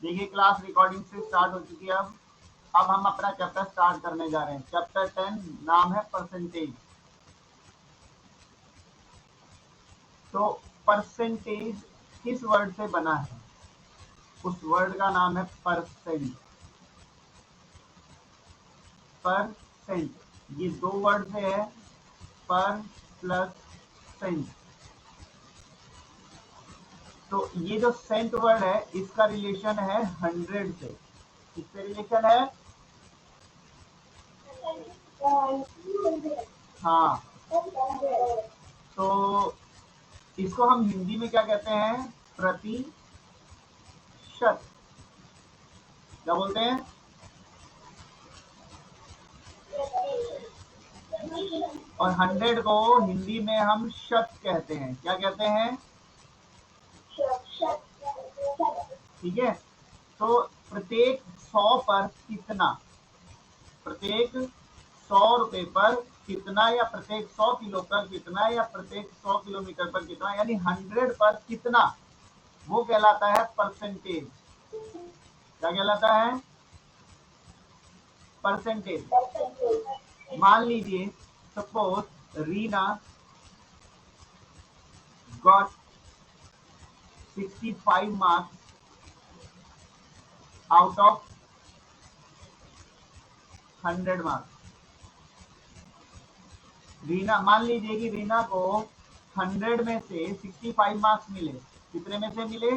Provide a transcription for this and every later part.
देखिए class recording से start हो चुकी है। अब हम अपना चैप्टर स्टार्ट करने जा रहे हैं। चैप्टर 10 नाम है परसेंटेज। तो परसेंटेज किस वर्ड से बना है? उस वर्ड का नाम है परसेंट। परसेंट ये दो वर्ड से है, पर प्लस सेंट। तो ये जो सेंट वर्ड है इसका रिलेशन है 100 से। किससे रिलेशन है? हाँ, तो इसको हम हिंदी में क्या कहते हैं? प्रतिशत। क्या बोलते हैं? और 100 को हिंदी में हम शत कहते हैं। क्या कहते हैं? ठीक है। तो प्रत्येक 100 पर कितना, प्रत्येक 100 रुपए पर कितना, या प्रत्येक 100 किलो पर कितना, या प्रत्येक 100 किलोमीटर पर कितना, यानी 100 पर कितना, वो कहलाता है परसेंटेज। क्या कहलाता है? परसेंटेज। मान लीजिए suppose Reena got 65 marks out of 100 marks. Reena, मान लीजिए कि रीना को 100 में से 65 मार्क्स मिले। कितने में से मिले?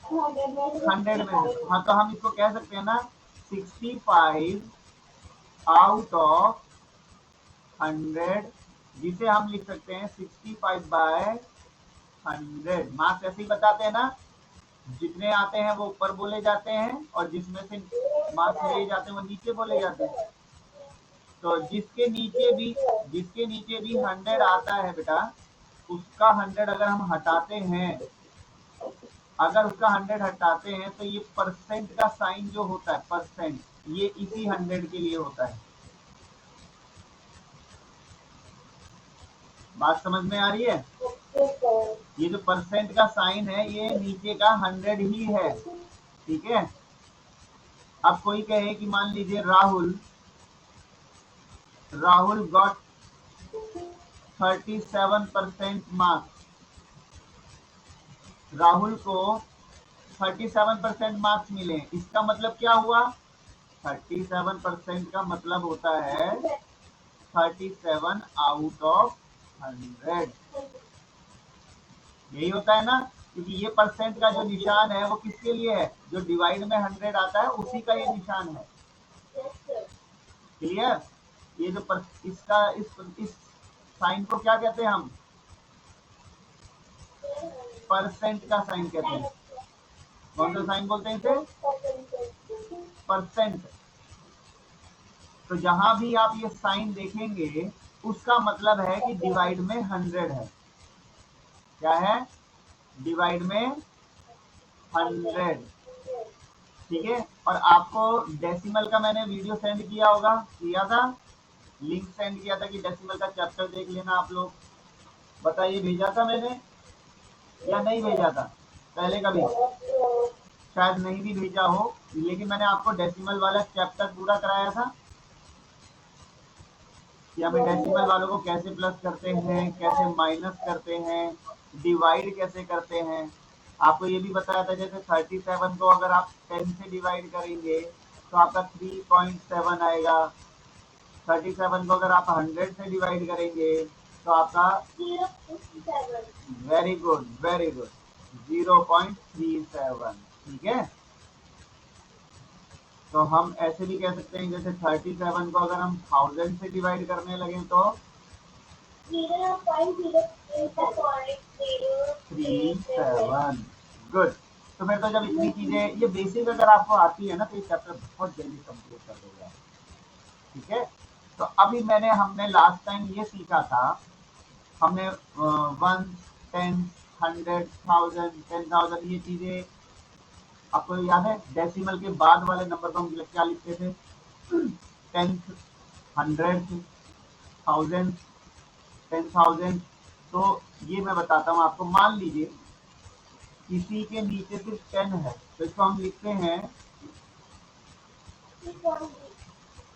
100 में। हाँ, तो हम इसको कह सकते हैं ना 65 आउट ऑफ 100, जिसे हम लिख सकते हैं 65 बाय 100। मार्क्स ऐसे ही बताते हैं ना, जितने आते हैं वो ऊपर बोले जाते हैं और जिसमें से मार्क्स लिए जाते हैं वो नीचे बोले जाते हैं। तो जिसके नीचे भी 100 आता है बेटा, उसका 100 अगर हम हटाते हैं, अगर उसका 100 हटाते हैं तो ये परसेंट का साइन जो होता है, परसेंट, ये इसी 100 के लिए होता है। बात समझ में आ रही है? ये जो परसेंट का साइन है ये नीचे का 100 ही है। ठीक है। अब कोई कहे कि मान लीजिए राहुल गॉट 37% मार्क्स। राहुल को 37% मार्क्स मिले। इसका मतलब क्या हुआ? 37% का मतलब होता है 37 आउट ऑफ 100। यही होता है ना, क्योंकि ये परसेंट का जो निशान है वो किसके लिए है? जो डिवाइड में 100 आता है उसी का ये निशान है। क्लियर? ये जो इसका इस साइन को क्या कहते हैं हम? परसेंट का साइन कहते हैं। कौन सा साइन बोलते हैं इसे? परसेंट। तो जहां भी आप ये साइन देखेंगे उसका मतलब है कि डिवाइड में 100 है। क्या है? डिवाइड में 100। ठीक है। और आपको डेसिमल का मैंने वीडियो सेंड किया होगा, किया था, लिंक सेंड किया था कि डेसिमल का चैप्टर देख लेना आप लोग। बताइए भेजा था मैंने या नहीं भेजा था? पहले कभी शायद नहीं भी भेजा हो, लेकिन मैंने आपको डेसिमल वाला चैप्टर पूरा कराया था कि हमें डेसिमल वालों को कैसे प्लस करते हैं, कैसे माइनस करते हैं, डिवाइड कैसे करते हैं। आपको ये भी बताया था जैसे 37 को अगर आप 10 से डिवाइड करेंगे तो आपका 3.7 आएगा। 37 को अगर आप 100 से डिवाइड करेंगे तो आपका वेरी गुड 0.37। ठीक है। तो हम ऐसे भी कह सकते हैं जैसे 37 को अगर हम 1000 से डिवाइड करने लगे तो 0.37। गुड। तो फिर तो जब इतनी चीजें, ये बेसिक अगर आपको आती है ना तो ये चैप्टर बहुत जल्दी कंप्लीट कर देगा। ठीक है। तो अभी हमने लास्ट टाइम ये सीखा था, हमने 1, 10, 100, 1000, 10,000 ये चीजें आपको याद है? डेसिमल के बाद वाले नंबर को हम क्या लिखते थे? 10th, 100th, 1000, 10,000। तो ये मैं बताता हूँ आपको। मान लीजिए इसी के नीचे सिर्फ 10 है, तो इसको हम लिखते हैं,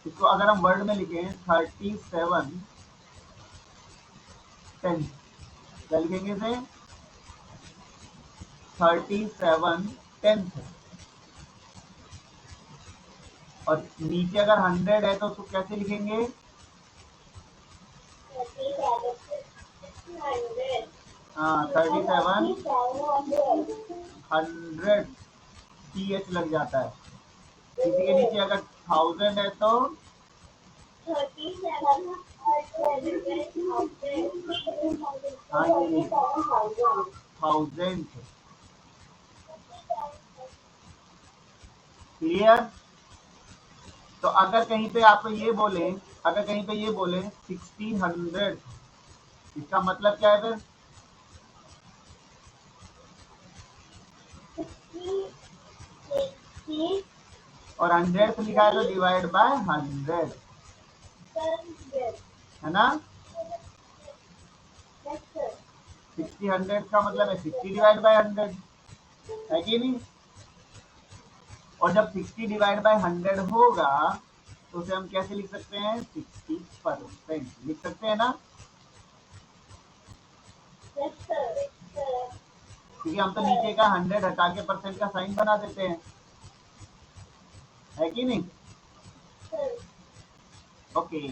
इसको अगर हम वर्ड में लिखें 37 10, क्या लिखेंगे इसे? 37 10th। और नीचे अगर 100 है तो उसको कैसे लिखेंगे? हाँ 37 100 TH लग जाता है। किसी के नीचे अगर 1000 है तो 1000। क्लियर? तो अगर कहीं पे आपको ये बोले, अगर कहीं पे ये बोले 1600, इसका मतलब क्या है फिर? और 100 लिखा है तो डिवाइड बाय 100, है ना? 60 का मतलब है 60 डिवाइड बाय 100, है कि नहीं? और जब 60 डिवाइड बाय 100 होगा तो उसे हम कैसे लिख सकते हैं? 60% लिख सकते हैं ना? क्योंकि हम तो नीचे का 100 हटा के परसेंट का साइन बना देते हैं, है कि नहीं? ओके,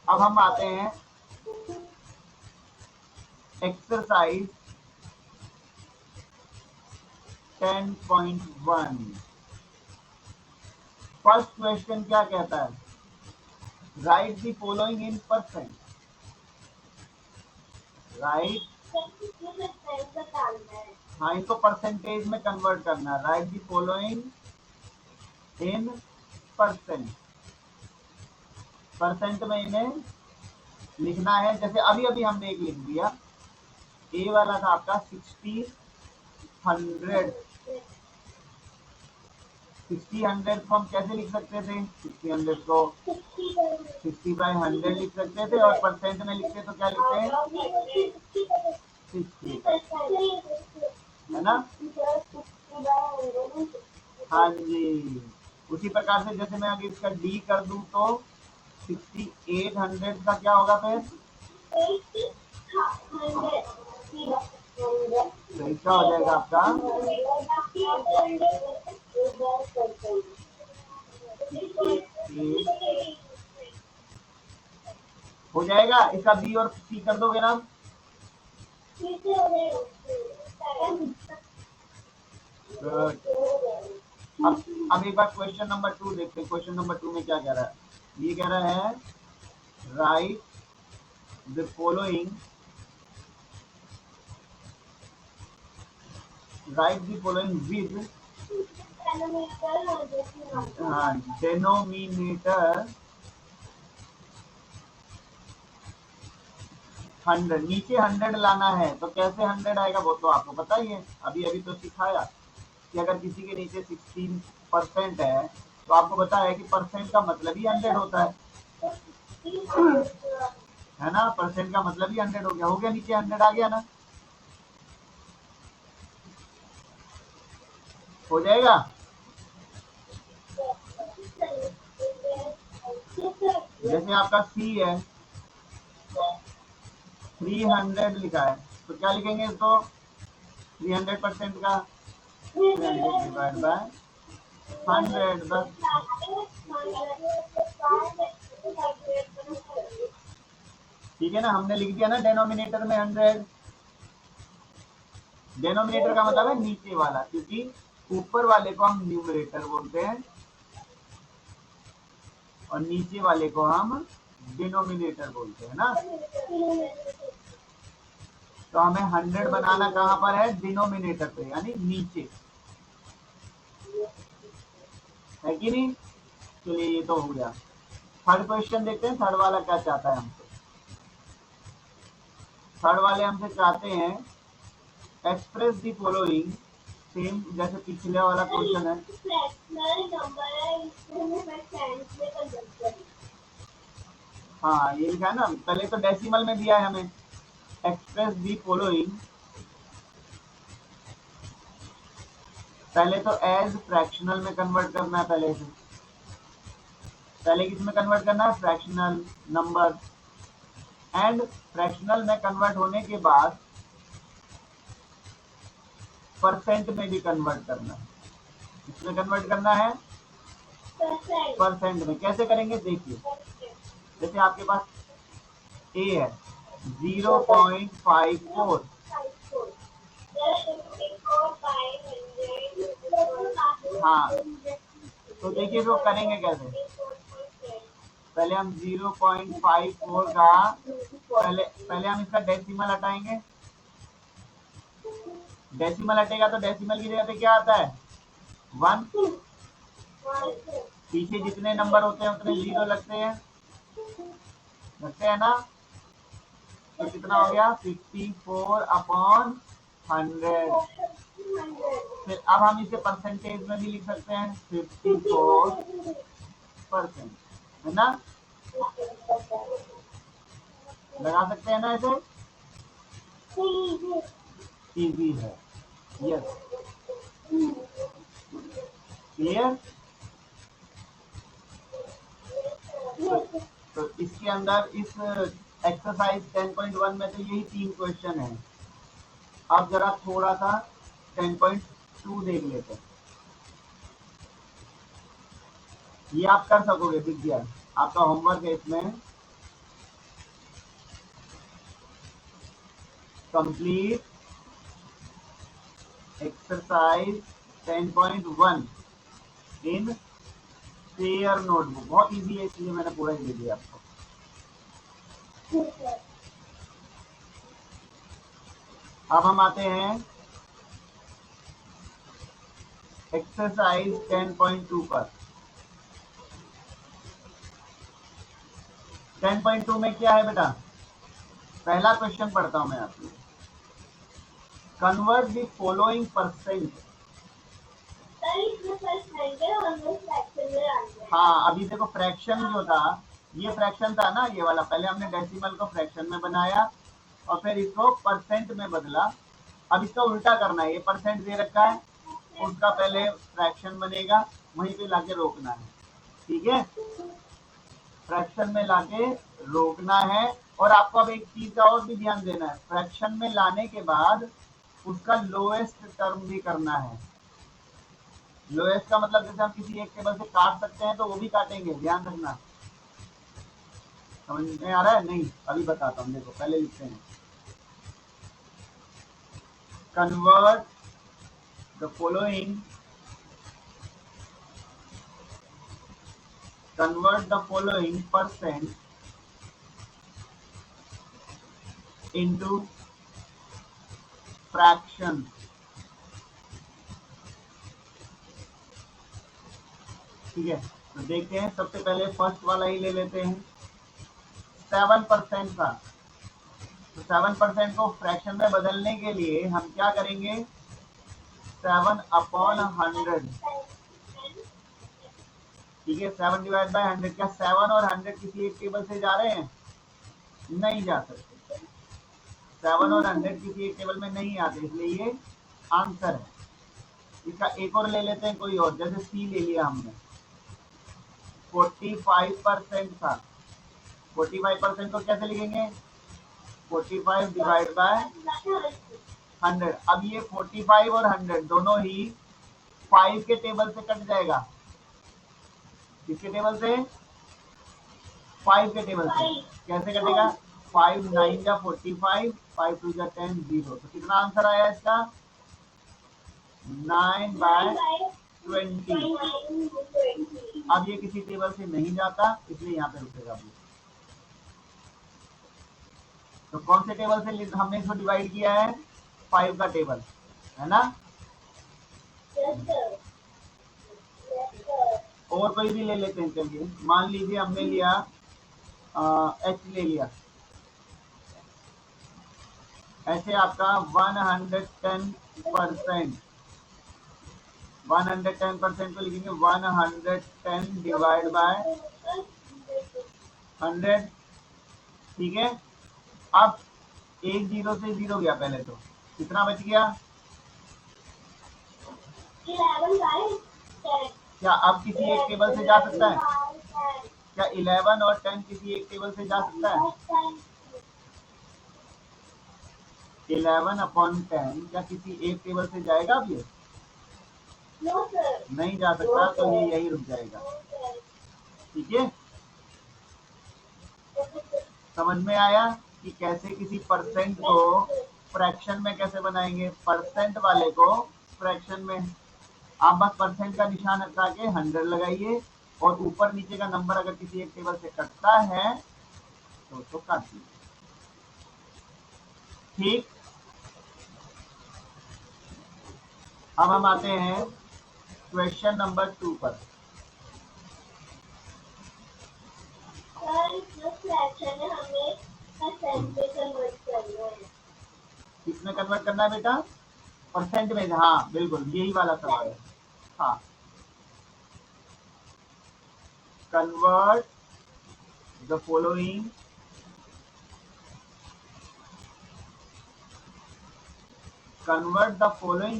अब हम आते हैं एक्सरसाइज 10.1। फर्स्ट क्वेश्चन क्या कहता है? Right the following in percent. Right, हाँ इनको परसेंटेज में कन्वर्ट करना। Right the following in percent. Percent में इन्हें लिखना है। जैसे अभी अभी हमने एक लिख दिया, ए वाला था आपका 60 100। 60 100 को हम कैसे लिख सकते थे? 60 100 को 60 बाय 100 लिख सकते थे, और परसेंट में लिखते तो क्या लिखते हैं? 60, है ना? हाँ जी, उसी प्रकार से जैसे मैं अगर इसका डी कर दूं तो 6800 का क्या होगा फिर? तो इसका हो जाएगा आपका हो जाएगा। इसका बी और सी कर दोगे ना? अब एक बार क्वेश्चन नंबर 2 देखते हैं। क्वेश्चन नंबर 2 में क्या कह रहा है? ये कह रहा है right the following, right the following with denominator 100। नीचे 100 लाना है, तो कैसे 100 आएगा वो तो आपको पता ही है, अभी अभी तो सिखाया कि अगर किसी के नीचे 16% है तो आपको पता है कि परसेंट का मतलब ही 100 होता है ना? परसेंट का मतलब ही 100 हो गया। नीचे 100 आ गया ना? हो जाएगा। जैसे आपका सी है 300 लिखा है, तो क्या लिखेंगे इसको? 300% का 300 डिवाइड बाय 100, बस। ठीक है ना? हमने लिख दिया ना डेनोमिनेटर में 100। डेनोमिनेटर का मतलब है नीचे वाला, क्योंकि ऊपर वाले को हम न्यूमरेटर बोलते हैं और नीचे वाले को हम डिनोमिनेटर बोलते हैं ना? तो हमें 100 बनाना कहाँ पर है? डिनोमिनेटर पे, यानी नीचे, है कि नहीं? चलिए ये तो हो गया। थर्ड क्वेश्चन देखते हैं, थर्ड वाला क्या चाहता है हमसे। थर्ड वाले हमसे चाहते हैं एक्सप्रेस द फॉलोइंग, सेम जैसे पिछले वाला क्वेश्चन है। हाँ ये लिखा है ना, पहले तो डेसिमल में दिया है हमें। एक्सप्रेस द फॉलोइंग पहले तो एज फ्रैक्शनल में कन्वर्ट करना है, पहले किस में कन्वर्ट करना है, फ्रैक्शनल नंबर, एंड फ्रैक्शनल में कन्वर्ट होने के बाद परसेंट में भी कन्वर्ट करना है। इसमें कन्वर्ट करना है परसेंट में। कैसे करेंगे देखिए, जैसे आपके पास ए है 0.54, हाँ तो देखिए वो करेंगे कैसे। पहले हम 0.54 का पहले हम इसका डेसिमल हटाएंगे। डेसिमल हटेगा तो डेसिमल की जगह पे क्या आता है 1, पीछे जितने नंबर होते हैं उतने जीरो लगते हैं ना। तो कितना हो गया 54/100। फिर अब हम इसे परसेंटेज में भी लिख सकते हैं 54%, है ना, लगा सकते हैं ना इसे, इजी है। Yes, clear. तो इसके अंदर इस एक्सरसाइज 10.1 में तो यही 3 क्वेश्चन है। अब जरा थोड़ा सा 10.2 देख लेते हैं, ये आप कर सकोगे, दिख गया आपका होमवर्क है इसमें। कंप्लीट एक्सरसाइज 10.1 इन शेयर नोटबुक। बहुत इजी है इसलिए मैंने पूरा ही दे दिया आपको। अब हम आते हैं एक्सरसाइज 10.2 पर। 10.2 में क्या है बेटा, पहला क्वेश्चन पढ़ता हूं मैं आपको। Convert the following percent. हाँ अभी देखो फ्रैक्शन जो था, ये फ्रैक्शन था ना ये वाला, पहले हमने डेसिमल को फ्रैक्शन में बनाया और फिर इसको परसेंट में बदला। अब इसका उल्टा करना है, ये परसेंट दे रखा है, उसका पहले फ्रैक्शन बनेगा, वहीं पे लाके रोकना है, ठीक है, फ्रैक्शन में लाके रोकना है। और आपको अब एक चीज का और भी ध्यान देना है, फ्रैक्शन में लाने के बाद उसका लोएस्ट टर्म भी करना है। लोएस्ट का मतलब जैसे हम किसी एक टेबल से काट सकते हैं तो वो भी काटेंगे, ध्यान रखना। समझ में आ रहा है? नहीं अभी बताता हूँ, देखो पहले लिखते हैं। Convert the following percent into fraction. ठीक है, तो देखते हैं, सबसे पहले फर्स्ट वाला ही ले लेते हैं। 7% था, तो 7% को फ्रैक्शन में बदलने के लिए हम क्या करेंगे, 7/100। ठीक है, 7/100। क्या 7 और 100 किसी एक टेबल से जा रहे हैं? नहीं जा सकते। 7 और 100 किसी एक टेबल में नहीं आते, इसलिए ये आंसर है। इसका एक और ले लेते हैं कोई और, जैसे सी ले लिया हमने, 45% था। 45% को कैसे लिखेंगे, 45 डिवाइड बाय 100। अब ये 45 और 100 दोनों ही 5 के टेबल से कट जाएगा। किसके टेबल से? 5 के टेबल से। कैसे कटेगा, 5 9 जा 45, 5 2 जा 10, 0। तो कितना आंसर आया इसका, 9/20। अब ये किसी टेबल से नहीं जाता, इसलिए यहाँ पे रुकेगा। तो कौन से टेबल से हमने इसको डिवाइड किया है, 5 का टेबल, है ना। और कोई भी ले लेते हैं, चलिए मान लीजिए हमने लिया एच ले लिया, ऐसे आपका 110%। 110% को लिखेंगे 110 डिवाइड बाय 100। ठीक है, अब एक जीरो से जीरो गया, पहले तो कितना बच गया, क्या अब किसी एक टेबल से जा सकता है? क्या 11 और 10 किसी एक टेबल से जा सकता है? 11/10 क्या किसी एक टेबल से जाएगा अब ये? नहीं जा सकता, तो ये यही रुक जाएगा। ठीक है, समझ में आया कि कैसे किसी परसेंट को फ्रैक्शन में कैसे बनाएंगे? परसेंट वाले को फ्रैक्शन में आप बस परसेंट का निशान हटा के 100 लगाइए और ऊपर नीचे का नंबर अगर किसी एक टेबल से कटता है तो उसको काट दीजिए। ठीक, अब हम आते हैं क्वेश्चन नंबर 2 पर। किसमें कन्वर्ट करना है बेटा? परसेंट में। हाँ बिल्कुल, यही वाला सवाल है। हाँ, convert the following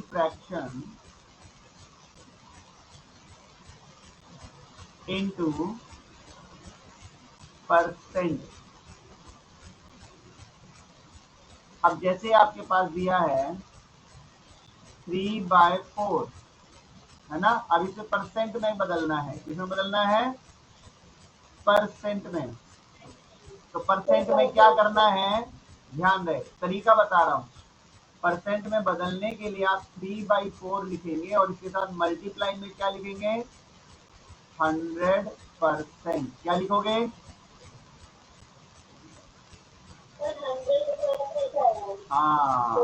fraction into percent. अब जैसे आपके पास दिया है 3/4 है ना, अब इसे परसेंट में बदलना है। किसमें बदलना है? परसेंट में। तो परसेंट में क्या करना है? ध्यान रहे, तरीका बता रहा हूं। परसेंट में बदलने के लिए आप 3/4 लिखेंगे और इसके साथ मल्टीप्लाई में क्या लिखेंगे? 100%। क्या लिखोगे? हाँ,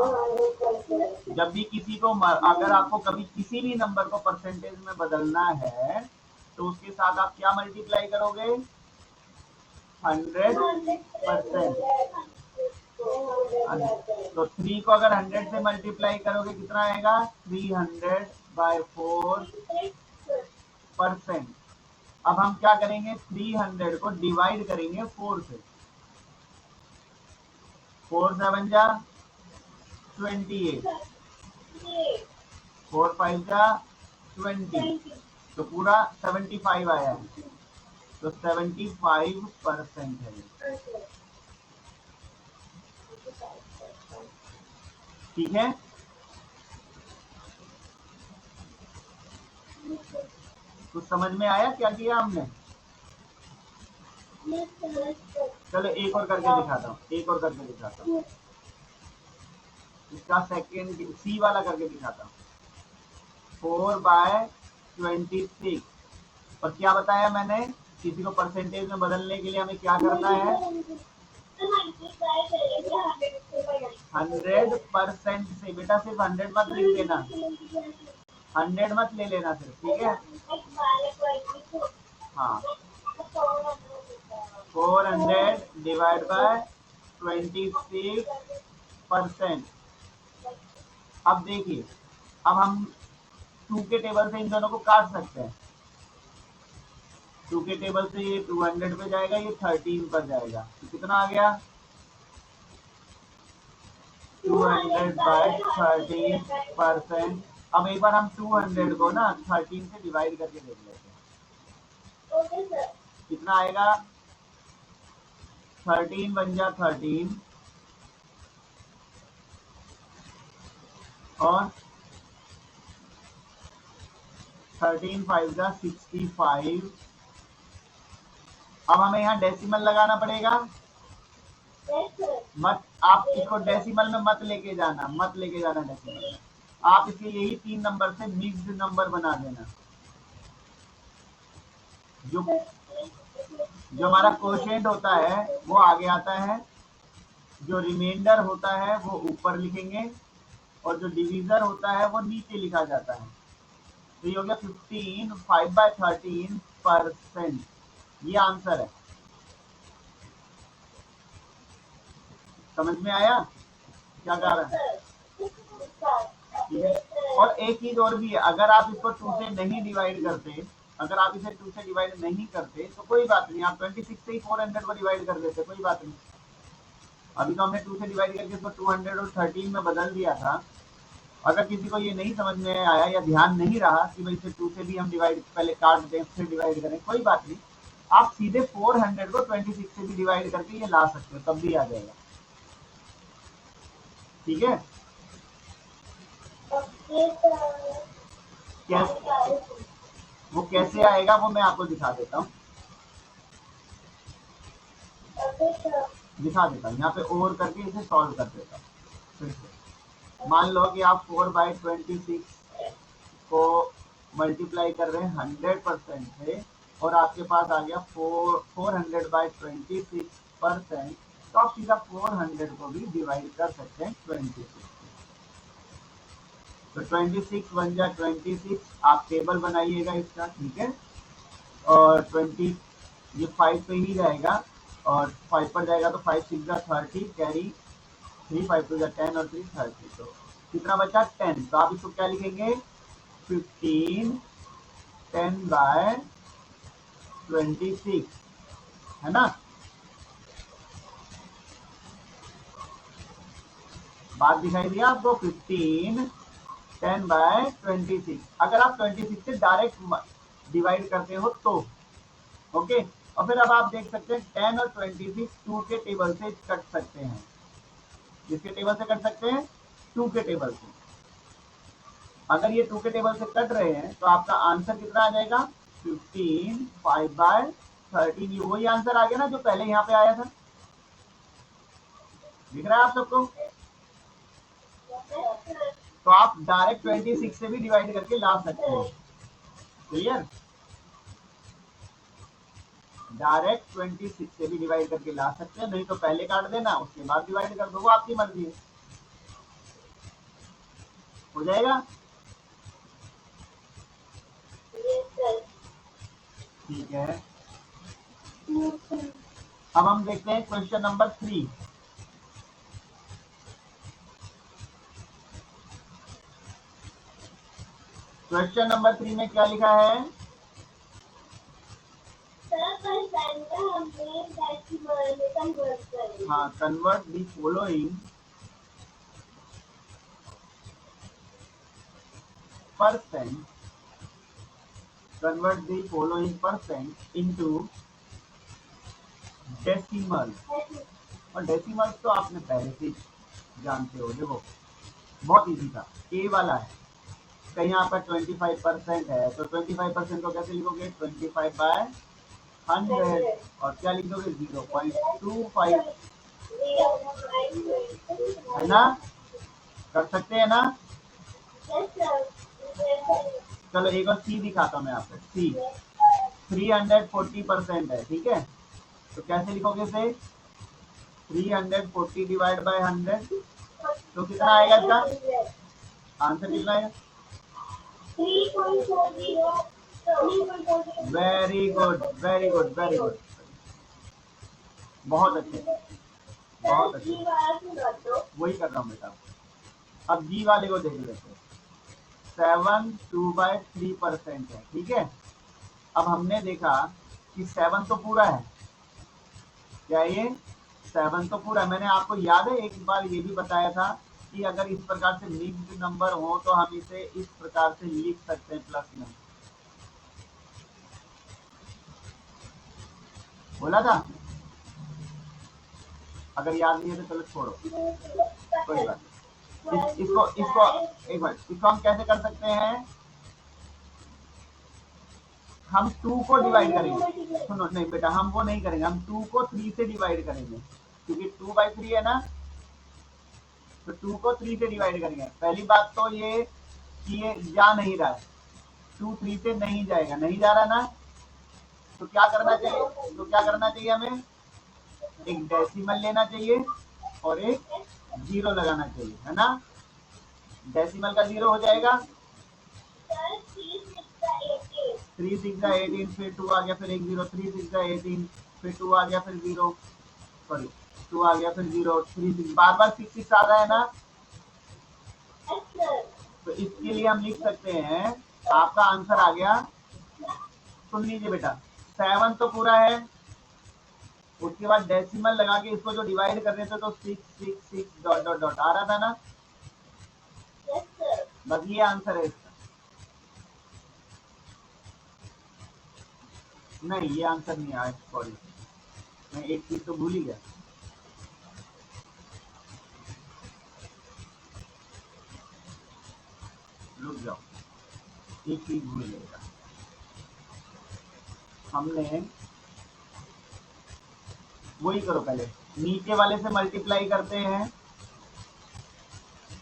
जब भी किसी को अगर आपको कभी किसी भी नंबर को परसेंटेज में बदलना है तो उसके साथ आप क्या मल्टीप्लाई करोगे? 100%। तो 3 को अगर 100 से मल्टीप्लाई करोगे कितना आएगा? 300/4%। अब हम क्या करेंगे? 300 को डिवाइड करेंगे 4 से। 4 7 जा 28, 4 5 जा 20, तो पूरा 75 आया है। तो 75% है। ठीक है, तो समझ में आया क्या किया हमने? चलो एक और करके दिखाता हूँ, इसका सेकेंड सी वाला करके दिखाता हूँ। 4/26। और क्या बताया मैंने? किसी को परसेंटेज में बदलने के लिए हमें क्या करना है? 100% से। बेटा सिर्फ 100 मत लिख देना, 100 मत ले लेना सिर्फ, ठीक है? हाँ, 400/26%। अब देखिए, अब हम 2 के टेबल से इन दोनों को काट सकते हैं। 2 के टेबल से ये 200 पे जाएगा, ये 13 पर जाएगा। तो कितना आ गया? 200/13%। अब एक बार हम 200 को ना 13 से डिवाइड करके देख लेते हैं। कितना आएगा? 13 बन जा 13 और 13 5 जा 65। अब हमें यहाँ डेसिमल लगाना पड़ेगा। मत, आप इसको डेसिमल में मत लेके जाना डेसिमल में। आप इसे यही 3 नंबर से मिक्स्ड नंबर बना देना। जो हमारा कोशेंट होता है वो आगे आता है, जो रिमाइंडर होता है वो ऊपर लिखेंगे और जो डिवीजर होता है वो नीचे लिखा जाता है। तो ये हो गया 15 5/13%। ये आंसर है। समझ में आया क्या कह रहा है? ठीक है, और एक चीज और भी है, अगर आप इसको 2 से नहीं डिवाइड करते, अगर आप इसे 2 से डिवाइड नहीं करते तो कोई बात नहीं, आप 26 से ही 400 को डिवाइड कर देते, कोई बात नहीं। अभी तो हमने 2 से डिवाइड करके इसको 200 और 13 में बदल दिया था, अगर किसी को ये नहीं समझ में आया या ध्यान नहीं रहा कि भाई इसे 2 से भी हम डिवाइड पहले काट दें फिर डिवाइड करें, कोई बात नहीं, आप सीधे 400 को 26 से भी डिवाइड करके ये ला सकते हो, तब भी आ जाएगा। ठीक है, कैसे वो कैसे आएगा वो मैं आपको दिखा देता हूँ, यहाँ पे ओवर करके इसे सॉल्व कर देता हूँ फिर से। मान लो कि आप 4/26 को मल्टीप्लाई कर रहे हैं 100% से और आपके पास आ गया 400/26%, तो आप सीधा 400 को भी डिवाइड कर सकते हैं 26। तो 26 बन जा 26, आप टेबल बनाइएगा इसका, ठीक है, और 20 ये 5 पे ही जाएगा और 5 पर जाएगा तो 5 6 30, कैरी 3 5 2 10 और 3 30, तो कितना बचा 10। तो आप इसको क्या लिखेंगे 15 10/26, है ना। बात दिखाई दिया आपको, 15 10/26। अगर आप 26 से डायरेक्ट डिवाइड करते हो तो ओके। और फिर अब आप देख सकते हैं 10 और 26 2 के टेबल से कट सकते हैं। किसके टेबल से कट सकते हैं 2 के टेबल से। अगर ये 2 के टेबल से कट रहे हैं तो आपका आंसर कितना आ जाएगा 15 5/13। ये वही आंसर आ गया ना जो पहले यहाँ पे आया था, दिख रहा है आप सबको। तो आप डायरेक्ट 26 से भी डिवाइड करके ला सकते हो, क्लियर। डायरेक्ट 26 से भी डिवाइड करके ला सकते हैं, नहीं तो पहले काट देना उसके बाद डिवाइड कर दो, वो आपकी मर्जी है, हो जाएगा। ठीक है, अब हम देखते हैं क्वेश्चन नंबर 3। क्वेश्चन नंबर 3 में क्या लिखा है, हाँ, convert the following percent, convert the following percent into decimal. और डेसिमल तो आपने पहले से जानते हो, देखो बहुत इजी था, ए वाला है, कहीं यहाँ पर 25% है तो 25% को कैसे लिखोगे 25/100 और क्या लिख दोगे 0.25, है ना, कर सकते हैं ना। चलो एक और सी दिखाता हूँ मैं आपको, सी 340% है, ठीक है, तो कैसे लिखोगे इसे 340 डिवाइड बाय 100, तो कितना आएगा इसका आंसर, कितना आएगा 3.40। Very good very good very good, बहुत अच्छे बहुत अच्छे, वही कर रहा हूँ बेटा। अब जी वाले को देख लेते हैं, 7/2/3% है, ठीक है। अब हमने देखा कि 7 तो पूरा है, क्या ये 7 तो पूरा है। मैंने आपको याद है एक बार ये भी बताया था कि अगर इस प्रकार से मिक्स्ड नंबर हो तो हम इसे इस प्रकार से लिख सकते हैं प्लस में, बोला था। अगर याद नहीं है तो चलो छोड़ो, कोई बात नहीं। इसको इसको एक बार इसको हम कैसे कर सकते हैं, हम 2 को डिवाइड करेंगे, सुनो नहीं बेटा हम वो नहीं करेंगे, हम 2 को 3 से डिवाइड करेंगे, क्योंकि 2/3 है ना, तो 2 को 3 से डिवाइड करेंगे। पहली बात तो ये कि ये जा नहीं रहा है, 2 3 से नहीं जाएगा, नहीं जा रहा ना, तो क्या करना चाहिए हमें एक डेसिमल लेना चाहिए और एक जीरो लगाना चाहिए, है ना। डेसिमल का 0 हो जाएगा 3 6 18, फिर 2 आ गया, फिर एक 0, 3 6 18, फिर 2 आ गया, फिर 0, सॉरी 2 आ गया, फिर 0 3 6, बार बार 6 6 आ रहा है ना, तो इसके लिए हम लिख सकते हैं, आपका आंसर आ गया, सुन लीजिए बेटा 7 तो पूरा है, उसके बाद डेसिमल लगा के इसको जो डिवाइड कर रहे थे तो 6 6 6 डॉट डॉट डॉट आ रहा था ना, बस ये आंसर है इसका। नहीं, ये आंसर नहीं आया, सॉरी, मैं एक चीज तो भूल ही गया। रुक जाओ, एक चीज भूल गया। हमने वही करो, पहले नीचे वाले से मल्टीप्लाई करते हैं,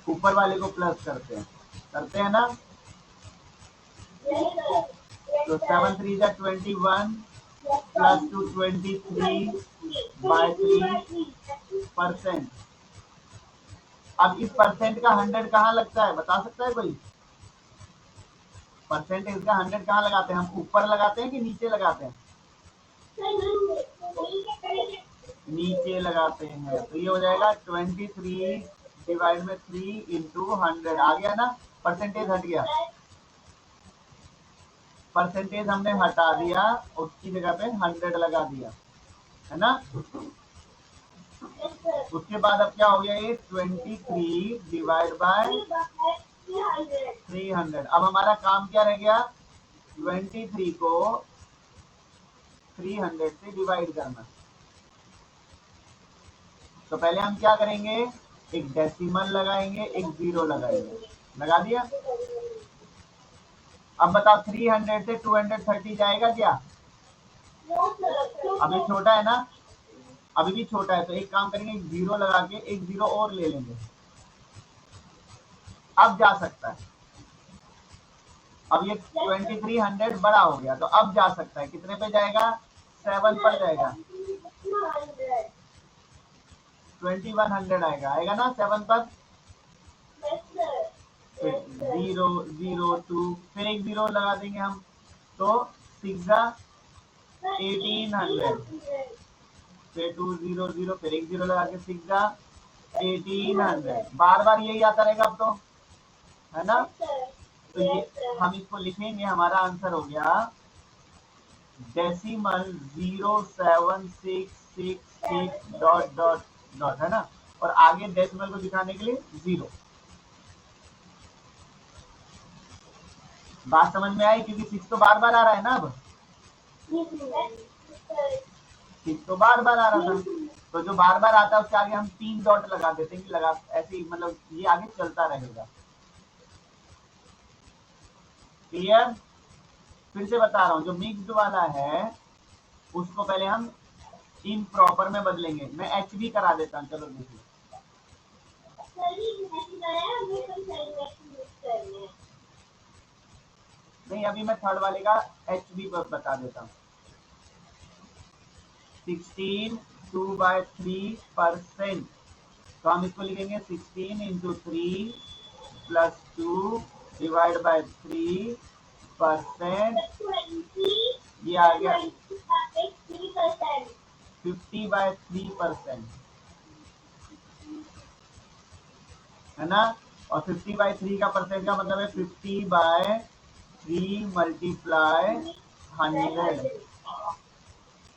ऊपर वाले को प्लस करते हैं ना। तो 7 3 जा 21 प्लस 2 23/3%। अब इस परसेंट का 100 कहाँ लगता है, बता सकता है कोई? परसेंटेज का 100 कहाँ लगाते हैं हम, ऊपर लगाते हैं कि नीचे लगाते हैं? नीचे लगाते हैं। तो ये हो जाएगा 23 डिवाइड में 3 इंटू 100। आ गया ना, परसेंटेज हट गया, परसेंटेज हमने हटा दिया, उसकी जगह पे 100 लगा दिया, है ना। उसके बाद अब क्या हो गया, ये 23 डिवाइड बाय 300। अब हमारा काम क्या रह गया, 23 को 300 से डिवाइड करना। तो पहले हम क्या करेंगे, एक डेसिमल लगाएंगे, एक जीरो लगाएंगे, लगा दिया। अब बताओ 300 से 230 जाएगा क्या? अभी छोटा है ना, अभी भी छोटा है, तो एक काम करेंगे, एक जीरो लगा के एक जीरो और ले लेंगे, अब जा सकता है। अब ये 2300 बड़ा हो गया, तो अब जा सकता है। कितने पे जाएगा, 7 पर जाएगा, 2100 आएगा ना 7 पर। 0 0 2, फिर एक जीरो लगा देंगे हम, तो 6 1800, फिर 2 0 0, फिर एक जीरो लगा के 6 1800। बार बार यही आता रहेगा अब तो, है ना। तो ये हम इसको लिखेंगे, हमारा आंसर हो गया डेसिमल 07666 डॉट डॉट डॉट, है ना। और आगे डेसिमल को दिखाने के लिए 0। बात समझ में आई, क्योंकि 6 तो बार बार आ रहा है ना, अब 6 तो बार बार आ रहा था, तो जो बार बार आता है उसके आगे हम 3 डॉट लगा देते हैं कि लगा, ऐसे ही, मतलब ये आगे चलता रहेगा। क्लियर? फिर से बता रहा हूँ, जो मिक्स्ड वाला है उसको पहले हम इम्प्रॉपर में बदलेंगे। मैं एच भी करा देता हूँ, चलो देखिए। नहीं, अभी मैं थर्ड वाले का एच भी बता देता हूँ। 16 2/3%, तो हम इसको लिखेंगे 16 इंटू 3 प्लस 2 डिवाइड बाय 3%। ये आ गया 50/3%, है ना। और 50/3 का परसेंट का मतलब है 50/3 मल्टीप्लाई 100।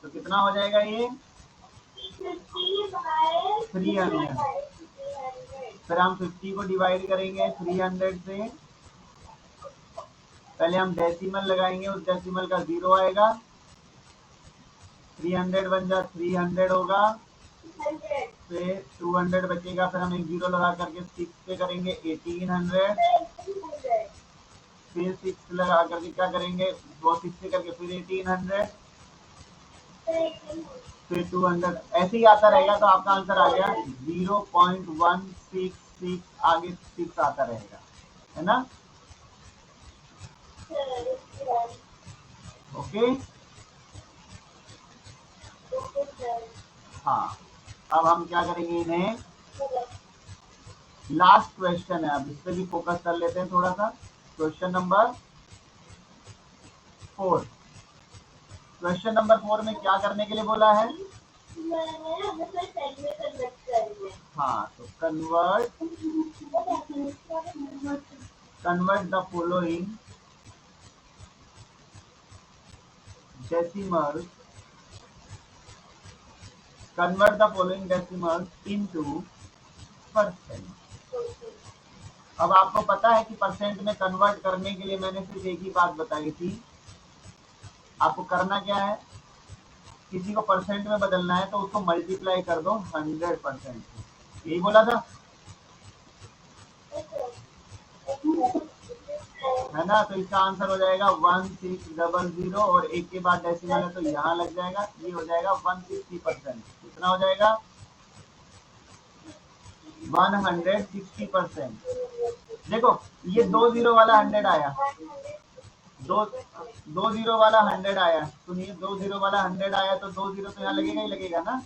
तो कितना हो जाएगा ये 300। फिर हम 50 को डिवाइड करेंगे 300 से, पहले हम डेसिमल लगाएंगे, उस डेसिमल का 0 आएगा, 300 बन जा 300 होगा, फिर 200 बचेगा, फिर हम एक 0 लगा करके 6 पे करेंगे 1800, फिर 6 लगा करके क्या करेंगे, वो 6 से करके फिर 1800, फिर 200, ऐसे ही आता रहेगा। तो आपका आंसर आ गया 0.166, आगे 6 आता रहेगा, है ना। ओके, हाँ। अब हम क्या करेंगे, इन्हें लास्ट क्वेश्चन है, अब इस पे भी फोकस कर लेते हैं थोड़ा सा। Question number 4। क्वेश्चन नंबर 4 में क्या करने के लिए बोला है, हाँ, तो convert the following decimals, convert the following decimals into percent। अब आपको पता है कि परसेंट में कन्वर्ट करने के लिए मैंने सिर्फ एक ही बात बताई थी, आपको करना क्या है, किसी को परसेंट में बदलना है तो उसको मल्टीप्लाई कर दो 100%, यही बोला था, है ना। तो इसका आंसर हो जाएगा 1600 और एक के बाद डेसिमल है तो यहाँ लग जाएगा, ये हो जाएगा 160%। कितना हो जाएगा? 160%। देखो ये 2 जीरो वाला 100 आया, दो जीरो वाला 100 आया, सुनिए 2 जीरो वाला 100 आया तो 2 जीरो तो यहाँ लगेगा ही लगेगा ना।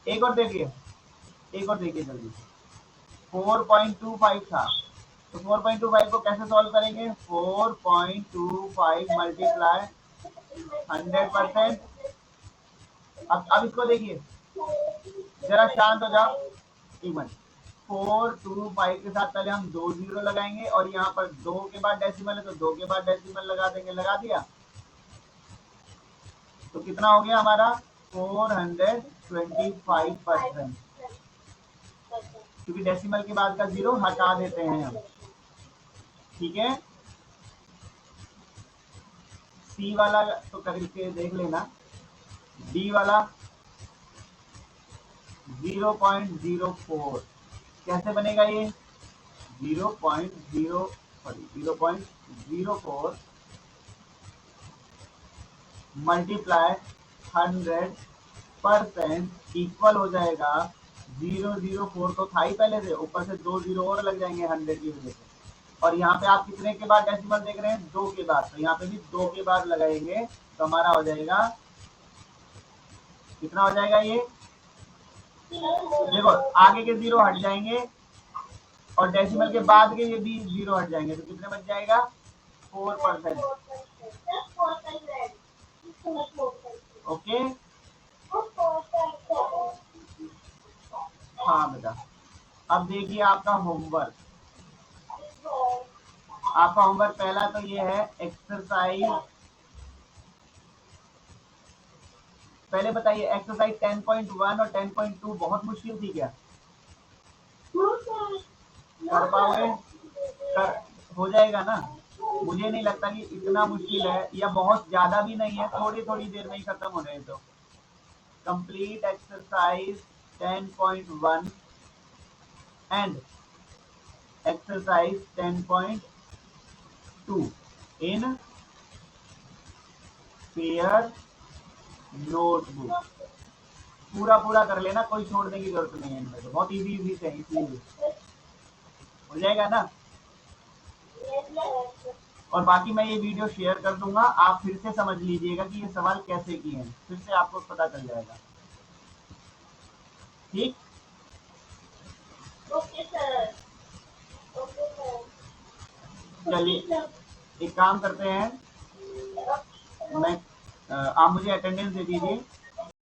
एक और देखिए जल्दी, 4.25 था, तो 4.25 को कैसे सॉल्व करेंगे? 4.25 मल्टीप्लाई 100%। अब इसको देखिए, जरा शांत हो जाओ, एक मिनट। 425 के साथ पहले हम 2 जीरो लगाएंगे और यहाँ पर 2 के बाद डेसिमल है तो 2 के बाद डेसिमल लगा देंगे, लगा दिया तो कितना हो गया हमारा? 425%, क्योंकि डेसिमल के बाद का जीरो हटा देते हैं हम, ठीक है। सी वाला तो करके देख लेना, डी वाला 0.04 कैसे बनेगा ये? 0.04 मल्टीप्लाई 100% इक्वल हो जाएगा 004 तो था ही पहले से, ऊपर से 2 जीरो और लग जाएंगे 100 की वजह से। और यहाँ पे आप कितने के बाद डेसिमल देख रहे हैं? 2 के बाद, तो यहाँ पे भी 2 के बाद लगाएंगे तो हमारा हो जाएगा, कितना हो जाएगा ये? देखो आगे के जीरो हट जाएंगे और डेसिमल के बाद के ये भी जीरो हट जाएंगे तो कितने बच जाएगा? 4%। ओके, हाँ बेटा। अब देखिए आपका होमवर्क, पहला तो ये है एक्सरसाइज, पहले बताइए एक्सरसाइज 10.1 और 10.2 बहुत मुश्किल थी क्या? कर पाओगे? हो जाएगा ना? मुझे नहीं लगता कि इतना मुश्किल है, या बहुत ज्यादा भी नहीं है, थोड़ी थोड़ी देर में ही खत्म हो रहे तो। Complete exercise 10.1 and exercise 10.2 in pair notebook. पूरा कर लेना, कोई छोड़ने की जरूरत नहीं है इनमें, तो बहुत इजी से है, इसलिए हो जाएगा ना। और बाकी मैं ये वीडियो शेयर कर दूंगा, आप फिर से समझ लीजिएगा कि ये सवाल कैसे किए हैं, फिर से आपको पता चल जाएगा, ठीक? Okay sir. चलिए एक काम करते हैं, मैं आप मुझे अटेंडेंस दे दीजिए।